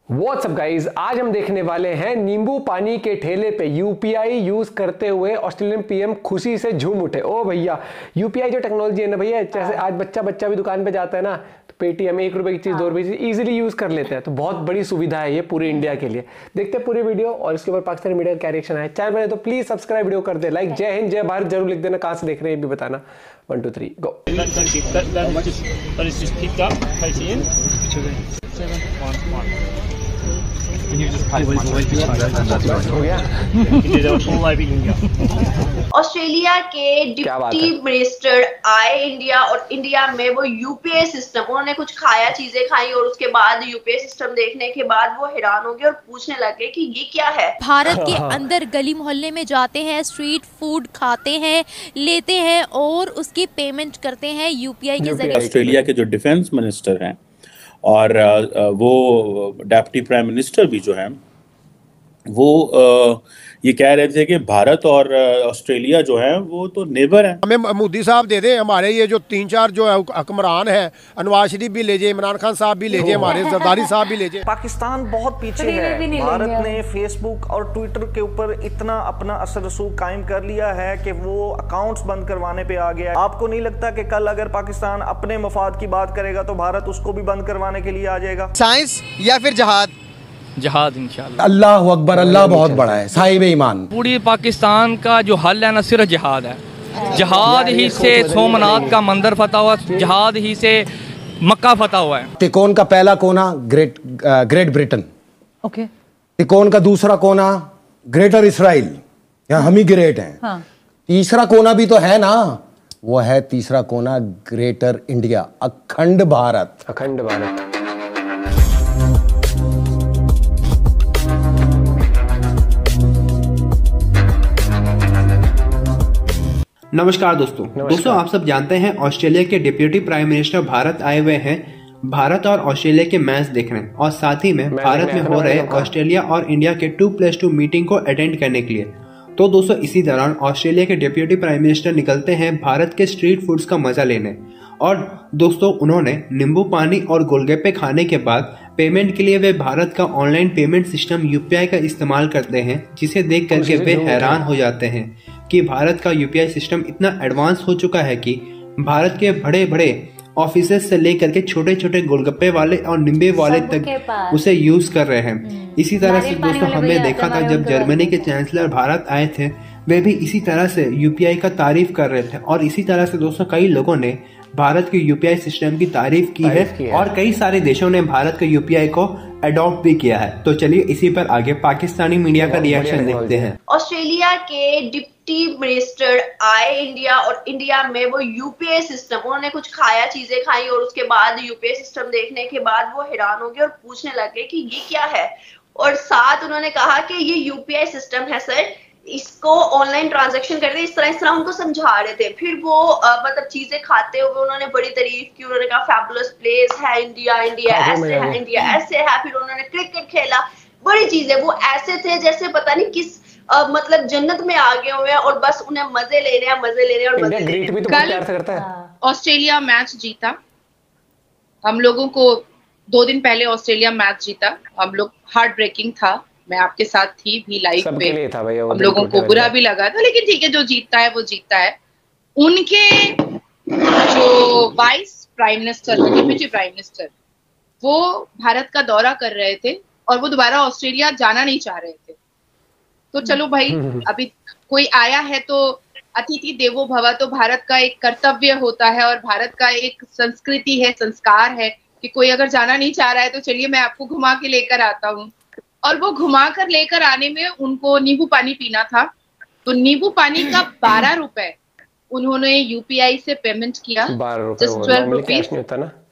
What's up guys, आज हम देखने वाले हैं नींबू पानी के ठेले पे यूपीआई यूज करते हुए ऑस्ट्रेलियन पीएम खुशी से झूम उठे। ओ भैया, यूपीआई जो टेक्नोलॉजी है ना भैया, जैसे आज बच्चा भी दुकान पे जाता है ना, तो पेटीएम 1 रुपए की चीज 2 रुपए की चीज इजीली यूज कर लेते हैं। तो बहुत बड़ी सुविधा है ये पूरे इंडिया के लिए। देखते हैं पूरी वीडियो और इसके ऊपर पाकिस्तानी मीडिया का क्या रिएक्शन है। चैनल बने तो प्लीज सब्सक्राइब, वीडियो कर दे लाइक। जय हिंद, जय भारत जरूर लिख देना, कहां से देख रहे हैं ये भी बताना। 1 2 3 गो। हो गया। ऑस्ट्रेलिया के डिप्टी मिनिस्टर आए इंडिया और इंडिया में वो यूपीआई सिस्टम, उन्होंने कुछ खाया, चीजें खाई और उसके बाद यूपीआई सिस्टम देखने के बाद वो हैरान हो गए और पूछने लगे कि ये क्या है। भारत के अंदर गली मोहल्ले में जाते हैं, स्ट्रीट फूड खाते हैं, लेते हैं और उसकी पेमेंट करते हैं यूपीआई के जरिए। ऑस्ट्रेलिया के जो डिफेंस मिनिस्टर हैं और वो डेप्टी प्राइम मिनिस्टर भी जो हैं वो ये कह रहे थे कि भारत और ऑस्ट्रेलिया जो है वो तो नेबर हैं। हमें मोदी साहब दे दें, हमारे ये जो 3-4 जो हुक्मरान है, नवाज शरीफ भी ले जाए, इमरान खान साहब भी ले जाए, हमारे जरदारी साहब भी ले जाए। पाकिस्तान बहुत पीछे है। भारत ने फेसबुक और ट्विटर के ऊपर इतना अपना असर रसूख कायम कर लिया है कि वो अकाउंट्स बंद करवाने पे आ गया है। आपको नहीं लगता कि कल अगर पाकिस्तान अपने मफाद की बात करेगा तो भारत उसको भी बंद करवाने के लिए आ जाएगा? साइंस या फिर जहाद? जहाद इंशाल्लाह। अल्लाह अकबर, अल्लाह बहुत बड़ा है, साहिब ईमान। पूरी पाकिस्तान का जो हल है ना सिर्फ जहाद है। जहाद ही से सोमनाथ का मंदिर फतह हुआ, जहाद ही से मक्का फतह हुआ है। तिकोन का पहला कोना ग्रेट ब्रिटेन, ओके। तिकोन का दूसरा कोना ग्रेटर इसराइल, यहाँ हम ही ग्रेट हैं। हाँ। तीसरा कोना भी तो है ना, वो है तीसरा कोना ग्रेटर इंडिया, अखंड भारत। अखंड भारत। नमस्कार दोस्तों, आप सब जानते हैं ऑस्ट्रेलिया के डिप्टी प्राइम मिनिस्टर भारत आए हुए हैं भारत और ऑस्ट्रेलिया के मैच देखने और साथ ही में भारत में हो रहे ऑस्ट्रेलिया और इंडिया के 2+2 मीटिंग को अटेंड करने के लिए। तो दोस्तों, इसी दौरान ऑस्ट्रेलिया के डिप्टी प्राइम मिनिस्टर निकलते हैं भारत के स्ट्रीट फूड्स का मजा लेने। और दोस्तों, उन्होंने नींबू पानी और गोलगप्पे खाने के बाद पेमेंट के लिए वे भारत का ऑनलाइन पेमेंट सिस्टम यूपीआई का इस्तेमाल करते हैं, जिसे देख करके वे हैरान हो जाते हैं कि भारत का यूपीआई सिस्टम इतना एडवांस हो चुका है कि भारत के बड़े बड़े ऑफिसेस से लेकर के छोटे छोटे गोलगप्पे वाले और निम्बे वाले तक उसे यूज कर रहे हैं। इसी तरह से दोस्तों, हमने देखा था जब जर्मनी के चांसलर भारत आए थे, वे भी इसी तरह से यूपीआई का तारीफ कर रहे थे। और इसी तरह से दोस्तों, कई लोगों ने भारत के यूपीआई सिस्टम की तारीफ की है और कई सारे देशों ने भारत के यूपीआई को अडॉप्ट भी किया है। तो चलिए इसी पर आगे पाकिस्तानी मीडिया का रिएक्शन देखते हैं। ऑस्ट्रेलिया के डिप्टी मिनिस्टर आए इंडिया और इंडिया में वो यूपीआई सिस्टम, उन्होंने कुछ खाया, चीजें खाई और उसके बाद यूपीआई सिस्टम देखने के बाद वो हैरान हो गए और पूछने लगे कि ये क्या है। और साथ उन्होंने कहा कि ये यूपीआई सिस्टम है सर, इसको ऑनलाइन ट्रांजैक्शन करते, इस तरह उनको समझा रहे थे। फिर वो मतलब चीजें खाते हुए उन्होंने बड़ी तारीफ की, उन्होंने कहा फैबुलस प्लेस है इंडिया, इंडिया ऐसे है, इंडिया ऐसे है। फिर उन्होंने क्रिकेट खेला, बड़ी चीजें, वो ऐसे थे जैसे पता नहीं किस मतलब जन्नत में आ गए हुए हैं और बस उन्हें मजे लेने हैं, मजे लेने और मजे लेने। कल ऑस्ट्रेलिया मैच जीता, हम लोगों को 2 दिन पहले ऑस्ट्रेलिया मैच जीता, हम लोग हार्ट ब्रेकिंग था। मैं आपके साथ थी भी लाइव पे, हम लोगों को बुरा भी लगा था, लेकिन ठीक है, जो जीतता है वो जीतता है। उनके जो vice prime minister, deputy prime minister, वो भारत का दौरा कर रहे थे और वो दोबारा ऑस्ट्रेलिया जाना नहीं चाह रहे थे। तो चलो भाई, अभी कोई आया है तो अतिथि देवो भव, तो भारत का एक कर्तव्य होता है और भारत का एक संस्कृति है, संस्कार है कि कोई अगर जाना नहीं चाह रहा है तो चलिए मैं आपको घुमा के लेकर आता हूँ। और वो घुमा कर लेकर आने में उनको नींबू पानी पीना था, तो नींबू पानी का 12 रुपए उन्होंने यूपीआई से पेमेंट किया, जस्ट 12 रुपीज।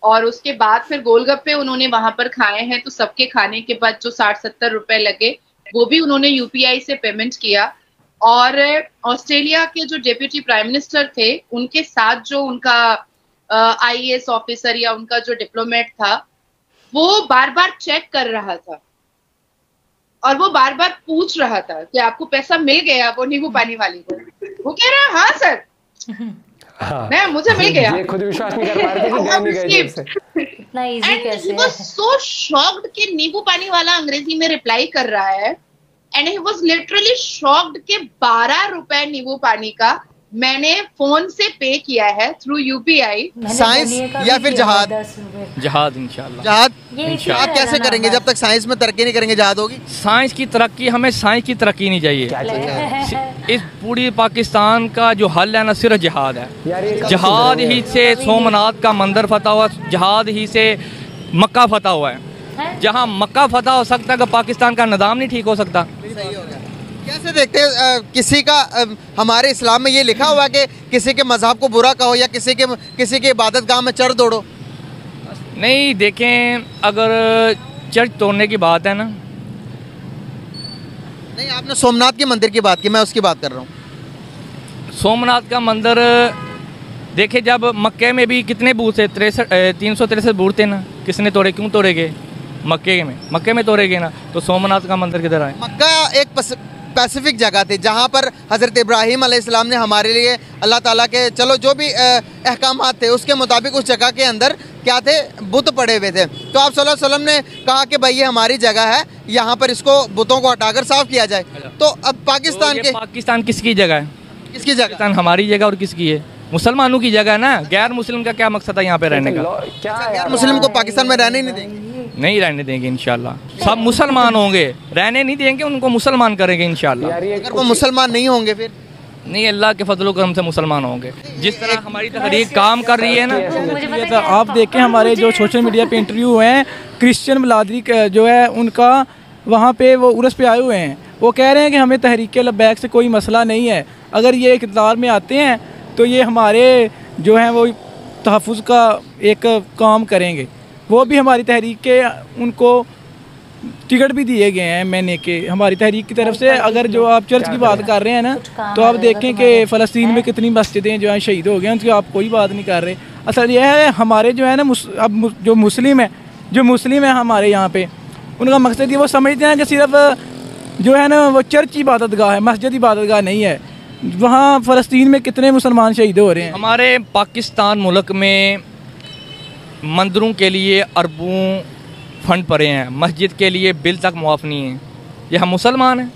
और उसके बाद फिर गोलगप्पे उन्होंने वहां पर खाए हैं, तो सबके खाने के बाद जो 60-70 रुपए लगे वो भी उन्होंने यूपीआई से पेमेंट किया। और ऑस्ट्रेलिया के जो डिप्टी प्राइम मिनिस्टर थे, उनके साथ जो उनका आईएएस ऑफिसर या उनका जो डिप्लोमेट था, वो बार बार चेक कर रहा था और वो बार बार पूछ रहा था कि आपको पैसा मिल गया, वो नींबू पानी वाली को। वो कह रहा हाँ सर, मैं मुझे मिल गया। ये खुद विश्वास नहीं कर पा रहे थे कि गए नहीं गए जेब से। इतना इजी कैसे है? He was so shocked कि नींबू पानी वाला अंग्रेजी में रिप्लाई कर रहा है, and he was literally shocked कि 12 रुपए नींबू पानी का मैंने फोन से पे किया है थ्रू यूपीआई। साइंस या फिर जहाद? जहाद इंशाल्लाह। जहाद आप कैसे करेंगे जब तक साइंस में तरक्की नहीं करेंगे? जहाद होगी? साइंस की तरक्की, हमें साइंस की तरक्की नहीं चाहिए। इस पूरी पाकिस्तान का जो हल है ना सिर्फ जहाद है। जहाद ही से सोमनाथ का मंदिर फतह हुआ, जहाद ही से मक्का फतह हुआ है। जहाँ मक्का फतह हो सकता है कि पाकिस्तान का निज़ाम नहीं ठीक हो सकता। कैसे देखते हैं किसी का हमारे इस्लाम में ये लिखा हुआ कि किसी के मजहब को बुरा कहो या किसी के इबादत गाह में चढ़ दौड़ो? नहीं, देखें, अगर चर्च तोड़ने की बात है ना, नहीं, आपने सोमनाथ के मंदिर की बात की, मैं उसकी बात कर रहा हूँ। सोमनाथ का मंदिर देखे, जब मक्के में भी कितने बूथ थे, 363 बूथ थे ना, किसने तोड़े, क्यों तोड़े गए? मक्के में तोड़े गए ना, तो सोमनाथ का मंदिर किधर आए? मक्का एक स्पेसिफिक जगह थी जहाँ पर हज़रत इब्राहीम अलैहिस्सलाम ने हमारे लिए अल्लाह ताला के चलो जो भी अहकामात थे उसके मुताबिक उस जगह के अंदर क्या थे, बुत पड़े हुए थे। तो आप सल्लल्लाहु अलैहि वसल्लम ने कहा कि भाई ये हमारी जगह है, यहाँ पर इसको बुतों को हटाकर साफ किया जाए। तो अब पाकिस्तान किसकी जगह है? किसकी जगह? पाकिस्तान हमारी जगह और किसकी है? मुसलमानों की जगह है ना। गैर मुस्लिम का क्या मकसद है यहाँ पे रहने का? क्या गैर मुस्लिम को पाकिस्तान में रहने नहीं देंगे? नहीं रहने देंगे इंशाल्लाह। सब मुसलमान होंगे, रहने नहीं देंगे, उनको मुसलमान करेंगे इंशाल्लाह। अगर वो मुसलमान नहीं होंगे फिर? नहीं, अल्लाह के फजल करम से मुसलमान होंगे। जिस तरह हमारी तहरीक काम कर रही है ना, तो आप देखें हमारे जो सोशल मीडिया पे इंटरव्यू हुए हैं, क्रिश्चियन बिरादरी जो है उनका, वहाँ पे वो उर्स पे आए हुए हैं, वो कह रहे हैं कि हमें तहरीक लब्बैक से कोई मसला नहीं है। अगर ये इक़्तिदार में आते हैं तो ये हमारे जो हैं वो तहफ़्फ़ुज़ का एक काम करेंगे। वो भी हमारी तहरीक के उनको टिकट भी दिए गए हैं मैंने के हमारी तहरीक की तरफ से। अगर जो आप चर्च की बात कर रहे हैं ना, तो आप देखें कि फ़लस्तीन में कितनी मस्जिदें जो हैं शहीद हो गए हैं, उनकी आप कोई बात नहीं कर रहे। असल यह है हमारे जो है ना अब जो मुस्लिम है हमारे यहाँ पे, उनका मकसद ये वो समझते हैं कि सिर्फ जो है ना वो चर्च इबादत गाह है, मस्जिद इबादत गाह नहीं है। वहाँ फ़लस्तीन में कितने मुसलमान शहीद हो रहे हैं। हमारे पाकिस्तान मुल्क में मंदिरों के लिए अरबों फंड पड़े हैं, मस्जिद के लिए बिल तक मुआफ़ नहीं है। ये हम मुसलमान हैं,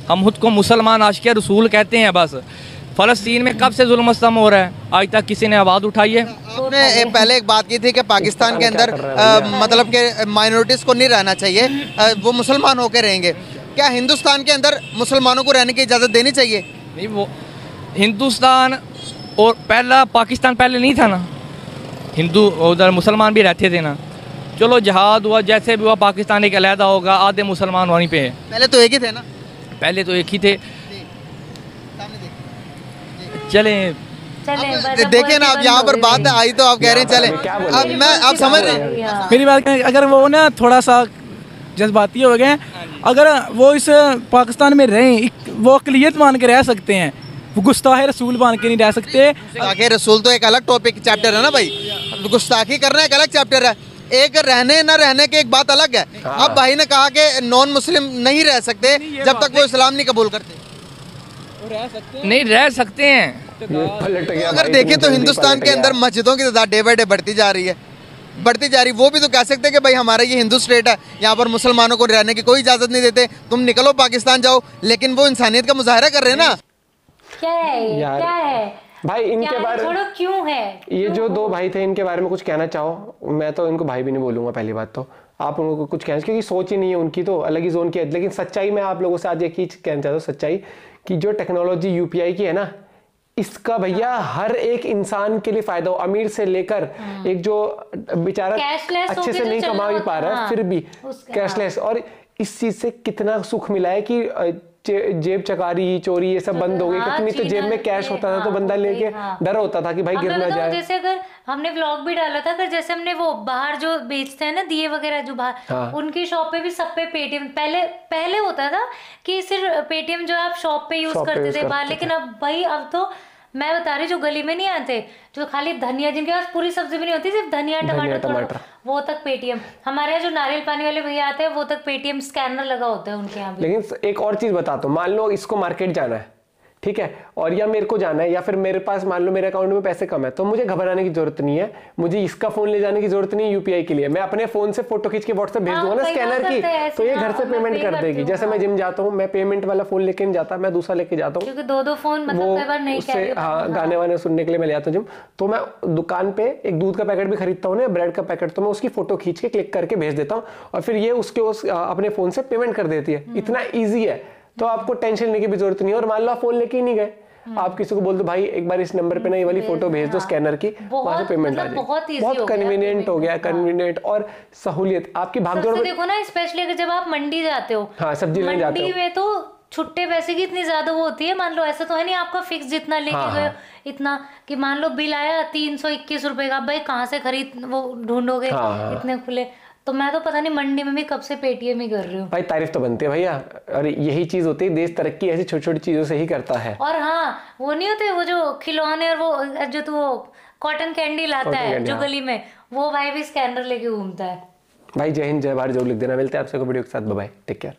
हम खुद को मुसलमान आशिक़ रसूल कहते हैं। बस फ़लस्तीन में कब से जुल्म स्तम हो रहा है, आज तक किसी ने आवाज़ उठाई है? आपने पहले एक बात की थी कि पाकिस्तान के अंदर मतलब कि माइनॉरिटीज़ को नहीं रहना चाहिए, वो मुसलमान होकर रहेंगे। क्या हिंदुस्तान के अंदर मुसलमानों को रहने की इजाज़त देनी चाहिए? नहीं, वो हिंदुस्तान और पहला पाकिस्तान पहले नहीं था ना, हिंदू उधर मुसलमान भी रहते थे ना। चलो जहाद हुआ, जैसे भी हुआ, पाकिस्तान एक अलहदा होगा, आधे मुसलमान वहीं पे है। पहले तो एक ही थे ना? पहले तो एक ही थे। चलें देखिए ना, अब यहाँ पर बात आई तो आप कह रहे हैं चलें। आप समझ रहे हैं मेरी बात? अगर वो ना थोड़ा सा जज्बाती हो गए, अगर वो इस पाकिस्तान में रहें, वो अक़लियत मान के रह सकते हैं, वो गुस्ताखे रसूल मान के नहीं रह सकते। गुस्ताखे रसूल तो एक अलग टॉपिक चैप्टर है ना भाई, गुस्ताखी करना एक अलग चैप्टर है। एक रहने न रहने की एक बात अलग है। अब भाई ने कहा कि नॉन मुस्लिम नहीं रह सकते जब तक वो इस्लाम नहीं कबूल करते। नहीं रह सकते हैं। अगर देखें तो हिंदुस्तान के अंदर मस्जिदों की तादाद डे बाय डे बढ़ती जा रही है। वो भी तो कह सकते हैं कि भाई हमारा ये हिंदू स्टेट है, यहाँ पर मुसलमानों को रहने की कोई इजाज़त नहीं देते, तुम निकलो पाकिस्तान जाओ। लेकिन वो इंसानियत का मुजाहरा कर रहे हैं ना। क्या है भाई इनके बारे में क्यों है? ये जो दो भाई थे, इनके बारे में कुछ कहना चाहो? मैं तो इनको भाई भी नहीं बोलूंगा। पहली बात तो आप उनको कुछ कहना, क्योंकि सोच ही नहीं है उनकी, तो अलग ही जोन की है। लेकिन सच्चाई में आप लोगों से आज एक ही कहना चाहता हूँ, सच्चाई कि जो टेक्नोलॉजी यूपीआई की है ना, इसका भैया हर एक इंसान के लिए फायदा हो, अमीर से लेकर एक जो बेचारा अच्छे से नहीं कमा भी पा रहा है फिर भी कैशलेस। और इस चीज से कितना सुख मिला है कि जेब चकारी चोरी ये सब बंद हो गई। कितनी तो जेब में कैश होता था तो बंदा लेके डर होता था कि भाई गिर ना जाए। जैसे अगर हमने व्लॉग भी डाला था, अगर जैसे हमने वो बाहर जो बेचते हैं ना दिए वगैरह जो बाहर, उनकी शॉप पे भी सब पे पेटीएम। पहले होता था कि सिर्फ पेटीएम जो आप शॉप पे यूज करते थे बाहर, लेकिन अब भाई अब तो मैं बता रही, जो गली में नहीं आते, जो खाली धनिया, जिनके पास पूरी सब्जी भी नहीं होती, सिर्फ धनिया टमाटर, वो तक पेटीएम। हमारे यहाँ जो नारियल पानी वाले भैया आते हैं वो तक पेटीएम स्कैनर लगा होता है उनके यहाँ भी। लेकिन एक और चीज बताता हूँ, मान लो इसको मार्केट जाना है, ठीक है, और या मेरे को जाना है, या फिर मेरे पास मान लो मेरे अकाउंट में पैसे कम है, तो मुझे घबराने की जरूरत नहीं है, मुझे इसका फोन ले जाने की जरूरत नहीं है यूपीआई के लिए। मैं अपने फोन से फोटो खींच के व्हाट्सएप भेज दूंगा ना स्कैनर की, तो ये घर से पेमेंट कर देगी। जैसे मैं जिम जाता हूँ, मैं पेमेंट वाला फोन लेके नहीं जाता, मैं दूसरा लेके जाता हूँ, क्योंकि दो फोन मतलब कई बार नहीं उससे गाने वाने सुनने के लिए मैं ले जाता हूँ जिम। तो मैं दुकान पे एक दूध का पैकेट भी खरीदता हूँ ना, ब्रेड का पैकेट, तो मैं उसकी फोटो खींच के क्लिक करके भेज देता हूँ और फिर ये उसके अपने फोन से पेमेंट कर देती है। इतना ईजी है, तो आपको टेंशन लेने की भी जरूरत नहीं है। और मान लो आप फोन लेके ही नहीं गए, आप किसी को बोल दो भाई एक बार इस नंबर पे ना ये वाली फोटो भेज दो स्कैनर की, वहां से पेमेंट आ जाएगी। बहुत कन्वीनियंट हो गया, कन्वीनियंट और सहूलियत आपकी भागदौड़। देखो ना, स्पेशली अगर जब आप मंडी जाते हो, हाँ सब्जी लेने जाते हो, मंडी में तो छुट्टे पैसे की इतनी ज्यादा वो होती है। मान लो ऐसा तो है नहीं आपका फिक्स जितना लेके गए इतना, कि मान लो बिल आया 321 रुपए का, भाई कहाँ से खरीद वो ढूंढोगे इतने खुले। तो मैं तो पता नहीं मंडी में भी कब से पेटीएम ही कर रही हूँ भाई। तारीफ तो बनती है भैया, और यही चीज होती है, देश तरक्की ऐसी छोटी छोटी चीजों से ही करता है। और हाँ, वो नहीं होते वो जो खिलौने और वो जो तो वो कॉटन कैंडी लाता है जो गली में, वो भाई भी स्कैनर लेके घूमता है। भाई जय हिंद, जय भारत जरूर लिख देना। मिलते हैं आपसे को वीडियो के साथ, बाय बाय, टेक केयर।